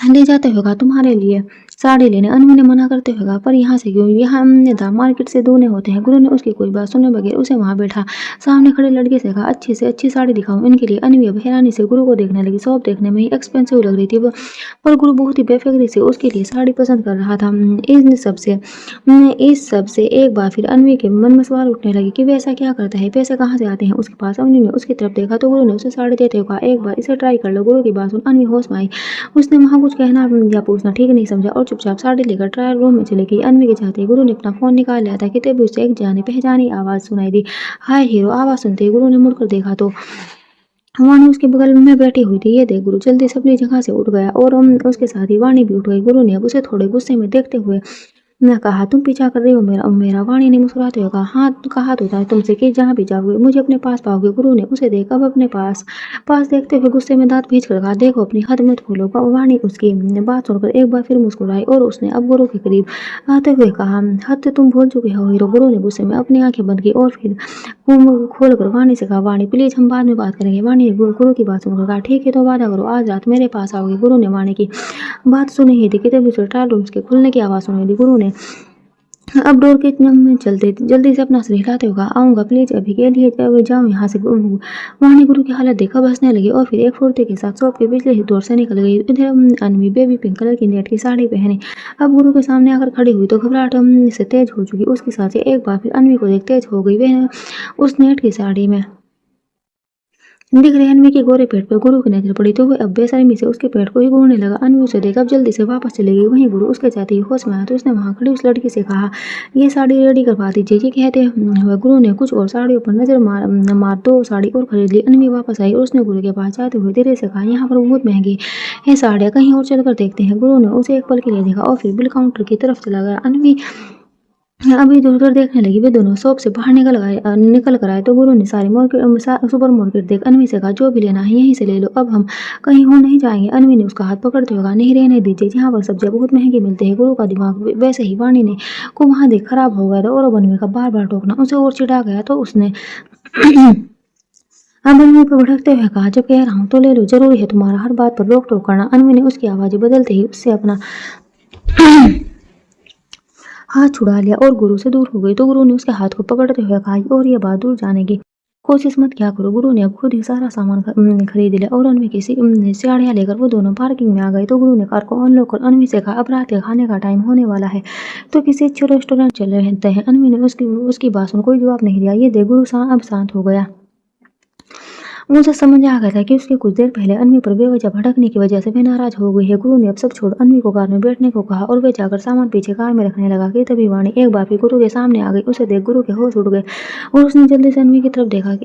A: ले जाते हुए कहा, तुम्हारे लिए साड़ी लेने। अन्वी ने मना करते हुए कहा, पर यहाँ से क्यों? यहाँ हमने दाम मार्केट से दूने होते हैं। गुरु ने उसकी कोई बात सुने बगैर उसे वहां बैठा सामने खड़े लड़के से कहा, अच्छी से अच्छी साड़ी दिखाऊं इनके लिए। अन्वी अब हैरानी से गुरु को देखने लगी। शॉप देखने में ही एक्सपेंसिव लग रही थी पर गुरु बहुत ही बेफिक्री से उसके लिए साड़ी पसंद कर रहा था। इस सब से एक बार फिर अन्वी के मन में सवाल उठने लगे कि वह ऐसा क्या करता है, पैसे कहाँ से आते हैं उसके पास। अन्वी ने उसकी तरफ देखा तो गुरु ने उसे साड़ी देते हुए कहा, एक बार इसे ट्राई कर लो। गुरु की बात सुन अन्वी होश में आई। उसने वहां कुछ कहना या पूछना ठीक नहीं समझा और चुपचाप साड़ी लेकर ट्रायल रूम में चली गई। अन्वी के चाहते ही गुरु ने अपना फोन निकाल लिया था कि तभी उसे एक जानी पहचानी आवाज सुनाई दी, हाय हीरो। आवाज सुनते ही गुरु ने मुड़कर देखा तो वाणी उसके बगल में बैठी हुई थी। ये देख गुरु जल्दी से अपनी जगह से उठ गया और उसके साथ ही वाणी भी उठ गई। गुरु ने अब उसे थोड़े गुस्से में देखते हुए ने कहा, तुम पीछा कर रही हो मेरा? वाणी ने मुस्कुराते हुए कहा, हाँ कहा तो था तुमसे कि जहाँ भी जाओगे मुझे अपने पास पाओगे। गुरु ने उसे देख अब अपने पास पास देखते हुए गुस्से में दांत भींच कर कहा, देखो अपनी हद मत खोलो। वाणी उसकी बात सुनकर एक बार फिर मुस्कुराई और उसने अब गुरु के करीब आते हुए कहा, हद तो तुम भूल चुके हो हीरो। गुरु ने गुस्से में अपनी आंखें बंद की और फिर मुंह खोलकर वाणी से कहा, वाणी प्लीज हम बाद में बात करेंगे। वाणी ने गुरु की बात सुनकर कहा, ठीक है तो वादा करो आज रात मेरे पास आओगे। गुरु ने वाणी की बात सुनी ही थी कि तभी उसे ट्रायल रूम्स के खुलने की आवाज सुनी थी। गुरु ने अब डोर के में चलते जल्दी से अपना सिर हिलाते हुए आऊंगा प्लीज अभी के लिए जाऊं यहाँ से। वाणी गुरु की हालत देखकर हंसने लगी और फिर एक फुर्ती के साथ शॉप के पिछले ही डोर से निकल गई। इधर अन्वी बेबी पिंक कलर की नेट की साड़ी पहनी अब गुरु के सामने आकर खड़ी हुई तो घबराहट से तेज हो चुकी उसकी सांसें एक बार फिर अन्वी को देख तेज हो गई। वह उस नेट की साड़ी में दिख रहे अन्वी के गोरे पेट पर गुरु की नजर पड़ी तो वह अब बेशर्मी से उसके पेट को ही घूरने लगा। अन्वी उसे देख अब जल्दी से वापस चली गई। वहीं गुरु उसके जाते ही होश में आया तो उसने वहां खड़ी उस लड़की से कहा, ये साड़ी रेडी करवा दीजिए। ये कहते हुए गुरु ने कुछ और साड़ियों पर नजर मार दो साड़ी और खरीद ली। अन्वी वापस आई और उसने गुरु के पास जाते हुए धीरे से कहा, यहाँ पर बहुत महंगी है साड़ियाँ, कहीं और चलकर देखते हैं। गुरु ने उसे एक पल के लिए देखा और फिर बिल काउंटर की तरफ चला गया। अन्वी अभी इधर उधर देखने लगी। वे दोनों शॉप से बाहर निकल कर आए तो गुरु ने सुपर मार्केट देख अन्वी से कहा, जो भी लेना है यहीं से ले लो, अब हम कहीं और नहीं जाएंगे। अन्वी ने उसका हाथ पकड़ते हुए कहा, नहीं रहने दीजिए, यहाँ पर सब्जियां बहुत महंगी मिलती है। गुरु का दिमाग वैसे ही वाणी ने को वहां देख खराब हो गया था और अन्वी का बार बार टोकना उसे और चिढ़ा गया तो उसने अब अन्वी पर भड़कते हुए कहा, जब कह रहा हूँ तो ले लो, जरूरी है तुम्हारा हर बात पर रोक टोक करना। अन्वी ने उसकी आवाज बदलते ही उससे अपना हाथ छुड़ा लिया और गुरु से दूर हो गई तो गुरु ने उसके हाथ को पकड़ते हुए कहा, और ये बात दूर जाने की कोशिश मत क्या करो। गुरु ने अब खुद ही सारा सामान खरीद लिया और अन्वी की साड़ियाँ लेकर वो दोनों पार्किंग में आ गए तो गुरु ने कार को अनलॉक कर अन्वी से कहा, अब रात के खाने का टाइम होने वाला है तो किसी अच्छे रेस्टोरेंट चले रहते हैं। अन्वी ने उसकी बात सुन कोई जवाब नहीं दिया। ये देख गुरु अब शांत हो गया। मुझे समझ आ गया था कि उसके कुछ देर पहले अन्वी पर बेवजह भड़कने की वजह से वह नाराज हो गई है। गुरु ने अब सब छोड़ अन्वी को कार में बैठने को कहा और वे जाकर सामान पीछे कार में रखने लगा कि तभी वाणी एक बार फिर गुरु के सामने आ गई। उसे देख गुरु के होश उड़ गए और उसने जल्दी से अन्वी की तरफ देखा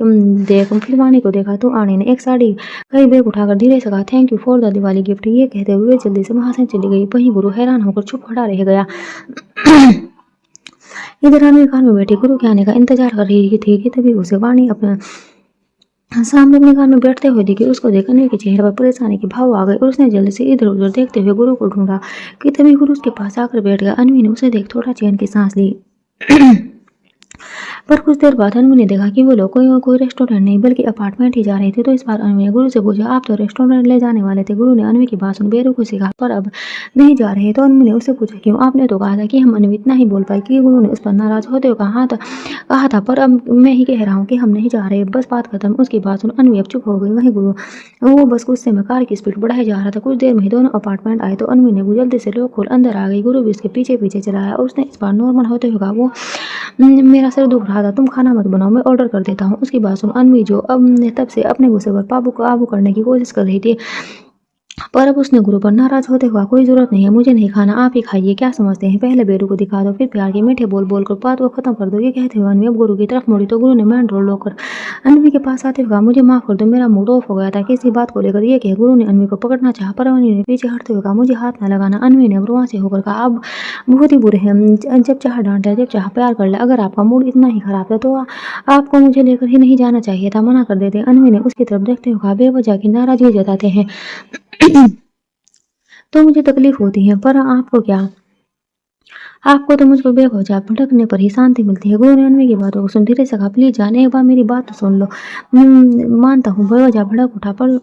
A: फिर वाणी को देखा तो वाणी ने एक साड़ी कई बैग उठाकर धीरे से कहा, thank you for the Diwali gift. ये कहते हुए जल्दी से वहां से चली गई। वहीं गुरु हैरान होकर चुप खड़ा रह गया। इधर अन्वी कार में बैठी गुरु के आने का इंतजार कर रही थी कि तभी उसे वाणी अपना सामने अपने कार में बैठते हुए दिखे। उसको देख अन्वी के चेहरे पर परेशानी के भाव आ गए और उसने जल्दी से इधर उधर देखते हुए गुरु को ढूंढा कि तभी गुरु उसके पास आकर बैठ गया। अन्वी ने उसे देख थोड़ा चैन की सांस ली। पर कुछ देर बाद अनमोल ने देखा कि वो लोग कोई रेस्टोरेंट नहीं बल्कि अपार्टमेंट ही जा रहे थे। तो इस बार अनमोल ने गुरु से पूछा, आप तो रेस्टोरेंट ले जाने वाले थे। गुरु ने अनवी की बात सुन बेरुखी से कहा, पर अब नहीं जा रहे। तो अनमोल ने उससे पूछा, क्यों? आपने तो कहा था कि हम अनवी इतना ही बोल पाए कि गुरु ने उस पर नाराज होते हुए कहा था, पर अब मैं ही कह रहा हूँ कि हम नहीं जा रहे, बस बात खत्म। उसकी बात सुन अनवी अब चुप हो गई। वहीं गुरु वो बस गुस्से में कार की स्पीड बढ़ाए जा रहा था। कुछ देर में ही दोनों अपार्टमेंट आए तो अनवी ने जल्दी से लॉक खोल अंदर आ गई। गुरु भी उसके पीछे पीछे चला आया और उसने इस बार नॉर्मल होते हुए कहा, वो मेरा सिर दुख रहा था, तुम खाना मत बनाओ, मैं ऑर्डर कर देता हूँ। उसकी बात सुन अनवी जो अब तब से अपने गुस्से पर काबू करने की कोशिश कर रही थी, पर अब उसने गुरु पर नाराज होते हुआ, कोई जरूरत नहीं है, मुझे नहीं खाना, आप ही खाइए। क्या समझते हैं, पहले बेरू को दिखा दो, फिर प्यार के मीठे बोल बोल कर बात को खत्म कर दो। ये कहते हुए अनवी अब गुरु की तरफ मुड़ी तो गुरु ने मेन डोर लॉक कर अनवी के पास आते हुए कहा, मुझे माफ कर दो, मेरा मूड ऑफ हो गया था किसी बात को लेकर। ये कह गुरु ने अनवी को पकड़ना चाहा, पर अनवी ने पीछे हटते हुए कहा, मुझे हाथ न लगाना। अनवी ने अब वहां से होकर कहा, आप बहुत ही बुरे हैं, जब चाह डांट है, जब चाह प्यार कर ले। अगर आपका मूड इतना ही खराब है तो आपको मुझे लेकर ही नहीं जाना चाहिए था, मना कर देते। अनवी ने उसकी तरफ देखते हुए कहा, बेवजह की नाराजगी जताते हैं तो मुझे तकलीफ होती है, पर आपको क्या? आपको तो मुझ पर बेवजह भड़कने पर ही शांति मिलती है। गुरु ने अनवी की बातों को सुन धीरे से कहा, प्लीज जान, एक बार मेरी बात तो सुन लो। मानता हूँ बेवजह भड़क उठा, पर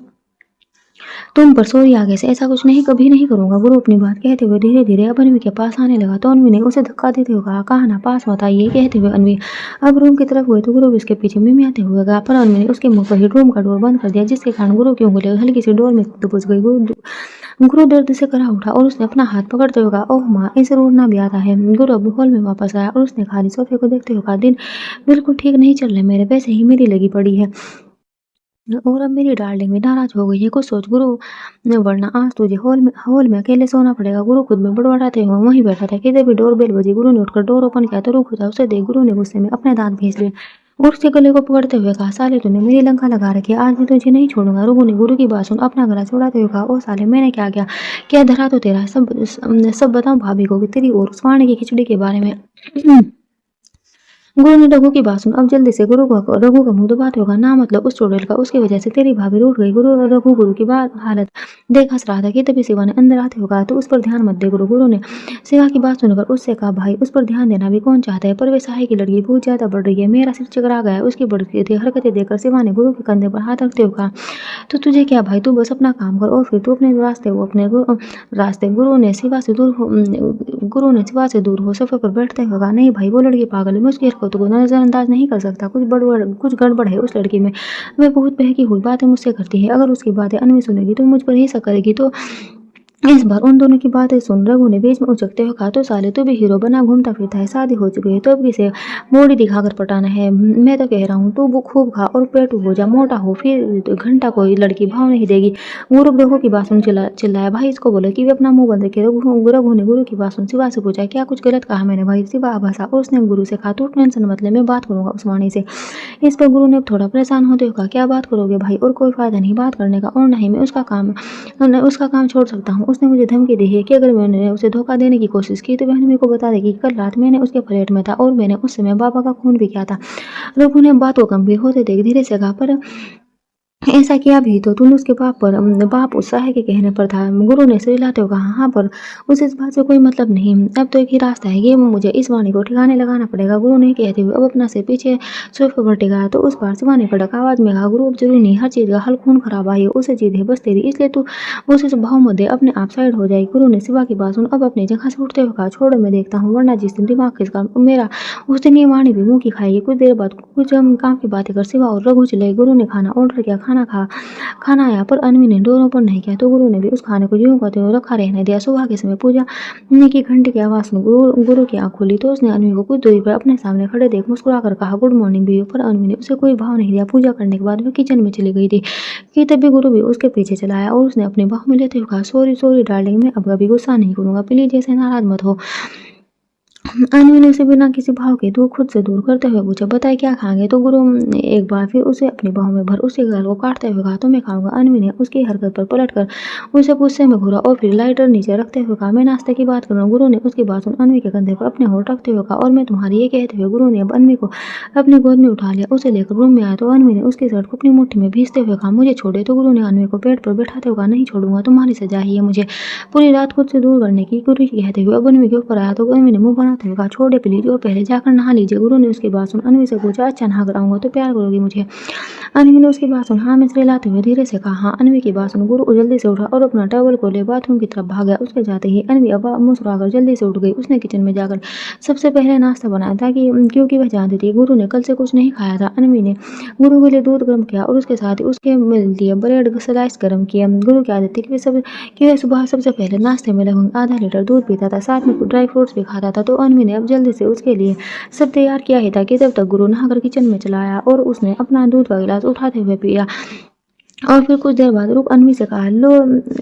A: तुम पर सॉरी आगे से ऐसा कुछ नहीं, कभी नहीं करूंगा। गुरु अपनी बात कहते हुए धीरे धीरे अब अनवी के पास आने लगा तो अनवी ने उसे धक्का देते हुए कहा ना, पास मत आइए। कहते हुए अनवी अब रूम की तरफ गई तो गुरु भी उसके पीछे मिमियाते हुए गया, पर अनवी ने उसके मुंह पर ही रूम का डोर बंद कर दिया, जिसके कारण गुरु की उंगली हल्की सी डोर में दबोच गई। गुरु दर्द से करा उठा और उसने अपना हाथ पकड़ते हुए कहा, ओह माँ, इसे रोना भी आता है। गुरु अब हॉल में वापस आया और उसने खाली सोफे को देखते हुए कहा, दिन बिल्कुल ठीक नहीं चल रहे मेरे, वैसे ही मेरी लगी पड़ी है और अब मेरी डार्लिंग भी नाराज हो गई है। कुछ सोच गुरु, वरना आज तुझे हॉल में अकेले सोना पड़ेगा। गुरु खुद में बड़बड़ाते हुए वहीं बैठा था कि तभी डोर बेल बजी। गुरु ने उठकर डोर ओपन किया तो रुक जा, उसे देख गुरु ने गुस्से में अपने दांत भींच लिए और उसके गले को पकड़ते हुए कहा, साले तूने मेरी लंका लगा रखी है, आज मैं तुझे नहीं छोड़ूंगा। रुगु ने गुरु की बात सुन अपना गला छुड़ाते हुए कहा, ओ साले, मैंने क्या किया? क्या धरा तो तेरा सब बताऊं भाभी को कि तेरी और उस वाणी की खिचड़ी के बारे में। गुरु ने रघु की बात सुन अब जल्दी से रघु का मुंह दबाते होगा, ना मतलब उस चुड़ैल का, उसकी वजह से तेरी भाभी रूठ गई। गुरु की बात हालत देख हंस रहा था कि तभी शिवा ने अंदर आते होगा, तो उस पर ध्यान मत दे। गुरु ने शिवा की बात सुनकर उससे कहा, भाई उस पर ध्यान देना भी कौन चाहता है, पर वे सहाय की लड़की बहुत ज्यादा बढ़ रही है, मेरा सिर चकरा गया है। उसकी बढ़ती थी हरकतें देखकर शिवा ने गुरु के कंधे पर हाथ रखते हुए कहा, तो तुझे क्या भाई, तू बस अपना काम कर और फिर तू अपने रास्ते। गुरु ने शिवा से दूर हो सोफे पर बैठते हुए कहा, नहीं भाई, वो लड़की पागल है, मैं उसकी हरकतों को नजरअंदाज नहीं कर सकता। कुछ गड़बड़ है उस लड़की में, वह बहुत बहकी हुई बातें मुझसे करती है। अगर उसकी बातें अनवी सुनेगी तो मुझ पर ही शक करेगी। तो इस बार उन दोनों की बातें सुन रघु ने बीच में उचकते हुए कहा, तो साले तू भी हीरो बना घूमता फिरता है, शादी हो चुकी है तो अब किसे बॉडी दिखाकर पटाना है? मैं तो कह रहा हूँ तू वो खूब खा और पेटू हो जा, मोटा हो, फिर घंटा कोई लड़की भाव नहीं देगी। गुरु रघु की बात सुन चिल्लाया, भाई इसको बोले कि वे अपना मुंह बंद रखे। रघु ने गुरु की बात सुन शिवा से पूछा, क्या कुछ गलत कहा मैंने भाई? शिवा हंसा और उसने गुरु से कहा, तू टेंशन मत ले, मैं बात करूंगा उस वाणी से। इस पर गुरु ने थोड़ा परेशान होते हुए कहा, क्या बात करोगे भाई? और कोई फायदा नहीं बात करने का, और नहीं मैं उसका काम छोड़ सकता हूँ। उसने मुझे धमकी दी है कि अगर मैंने उसे धोखा देने की कोशिश की तो बहन मेरे को बता देगी। कल रात मैंने उसके फ्लैट में था और मैंने उस समय बाबा का खून भी किया था। रघु ने बात को गंभीर होते देख धीरे से कहा, पर ऐसा किया भी तो तूने उसके बाप उत्साह के कहने पर था। गुरु ने सिर हिलाते हुए कहा, हाँ, पर उसे इस बात से कोई मतलब नहीं, अब तो एक ही रास्ता है, ये मुझे इस वाणी को ठिकाने लगाना पड़ेगा। गुरु ने कहते हुए अब अपना से पीछे सोफे पर टिकाया तो उस बार शिवा ने कड़क आवाज में कहा, गुरु अब जरूरी नहीं, हर चीज का हल खून खराबा है, उसे जीत है बस तेरी, इसलिए तू उसे भाव मत दे, अपने आप साइड हो जाए। गुरु ने शिवा की बात सुन अब अपनी जगह से उठते हुए कहा, छोड़ो मैं देखता हूँ, वरना जिस दिन दिमाग खिसका मेरा उस दिन ये वाणी भी मुंह की खाएगी। कुछ देर बाद कुछ काम की बातें कर शिवा और रघु चले। गुरु ने खाना ऑर्डर किया, खाना आया पर अनवी ने डोर ओपन नहीं किया तो गुरु ने भी उस खाने को यूं करते हुए रखा रहने दिया। सुबह के समय पूजा की घंटी की आवाज में गुरु की आंख खुली तो उसने अनवी को कुछ दूरी पर अपने सामने खड़े देख मुस्कुराकर कहा, गुड मॉर्निंग भी, पर अनवी ने उसे कोई भाव नहीं दिया। पूजा करने के बाद वह किचन में चली गई थी कि तभी गुरु भी उसके पीछे चला आया और उसने अपने बाहों में लेते हुए कहा, सॉरी डार्लिंग, मैं अब कभी गुस्सा नहीं करूंगा, प्लीज ऐसे नाराज मत हो। अन्वी ने उसे बिना किसी भाव के दूर खुद से दूर करते हुए पूछा, बताए क्या खाएंगे? तो गुरु ने एक बार फिर उसे अपनी बाहों में भर उसके गाल को काटते हुए कहा, तो मैं खाऊंगा। अन्वी ने उसकी हरकत पर पलटकर उसे गुस्से में घूरा और फिर लाइटर नीचे रखते हुए कहा, मैं नाश्ते की बात कर रहा हूँ। गुरु ने उसकी बात सुन अन्वी के कंधे पर अपने होठ रखते हुए कहा, और मैं तुम्हारी। ये कहते हुए गुरु ने अब अन्वी को अपनी गोद में उठा लिया। उसे लेकर रूम में आया तो अन्वी ने उसकी शर्ट को अपनी मुट्ठी में भींचते हुए कहा, मुझे छोड़े। तो गुरु ने अन्वी को पेट पर बैठाते हुए कहा, नहीं छोड़ूंगा, तुम्हारी सजा ही है मुझे पूरी रात खुद से दूर करने की। गुरु जी कहते हुए अब अन्वी के ऊपर आया तो अन्वी ने मुंह बनाते हुए कहा, छोड़े प्लीज, और पहले जाकर नहा लीजिए। गुरु ने उसकी बात सुन अन्वी से पूछा, अच्छा नहा कर आऊंगा तो प्यार करोगी मुझे? अन्वी ने उसकी बात सुन हाँ में सिलाते हुए धीरे से कहा, हाँ। अन्वी की बात सुन गुरु जल्दी से उठा और अपना टॉवल को ले बाथरूम की तरफ भाग गया। उसके जाते ही अन्वी अब मुस्कुराकर जल्दी से उठ गई। उसने किचन में जाकर सबसे पहले नाश्ता बनाया था क्योंकि वह जानती थी गुरु ने कल से कुछ नहीं खाया था। अन्वी ने गुरु के लिए दूध गर्म किया और उसके साथ ही उसके लिए ब्रेड स्लाइस गर्म किया। गुरु की आदत थी कि वह सुबह सबसे पहले नाश्ते में लगभग आधा लीटर दूध पीता था, साथ में ड्राई फ्रूट्स भी खाता था। तो अन्वी ने अब जल्दी से उसके लिए सब तैयार किया ही था कि तब तक गुरु नहाकर किचन में चला आया और उसने अपना दूध का गिलास उठाते हुए पिया। और फिर कुछ देर बाद रुक अन्वी से कहा, लो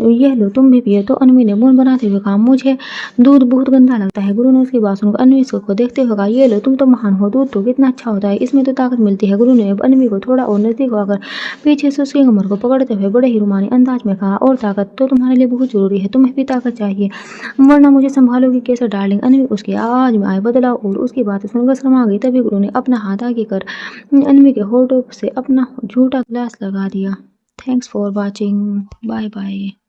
A: यह लो, तुम भी पिए। तो अन्वी ने मुंह बनाते हुए कहा, मुझे दूध बहुत गंदा लगता है। गुरु ने उसकी बात सुनकर अन्वी को देखते हुए कहा, ये लो, तुम तो महान हो, दूध तो कितना अच्छा होता है, इसमें तो ताकत मिलती है। गुरु ने अब अन्वी को थोड़ा और नजदीक आकर पीछे से उसकी कमर को पकड़ते हुए बड़े ही रुमानी अंदाज में कहा, और ताकत तो तुम्हारे लिए बहुत जरूरी है, तुम्हें भी ताकत चाहिए, वरना मुझे संभालोगी कैसे डार्लिंग? अन्वी उसकी आवाज में आए बदलाव और उसकी बातें सुनकर शर्मा गई। तभी गुरु ने अपना हाथ आगे कर अन्वी के होठों से अपना झूठा गिलास लगा दिया। Thanks for watching. Bye bye.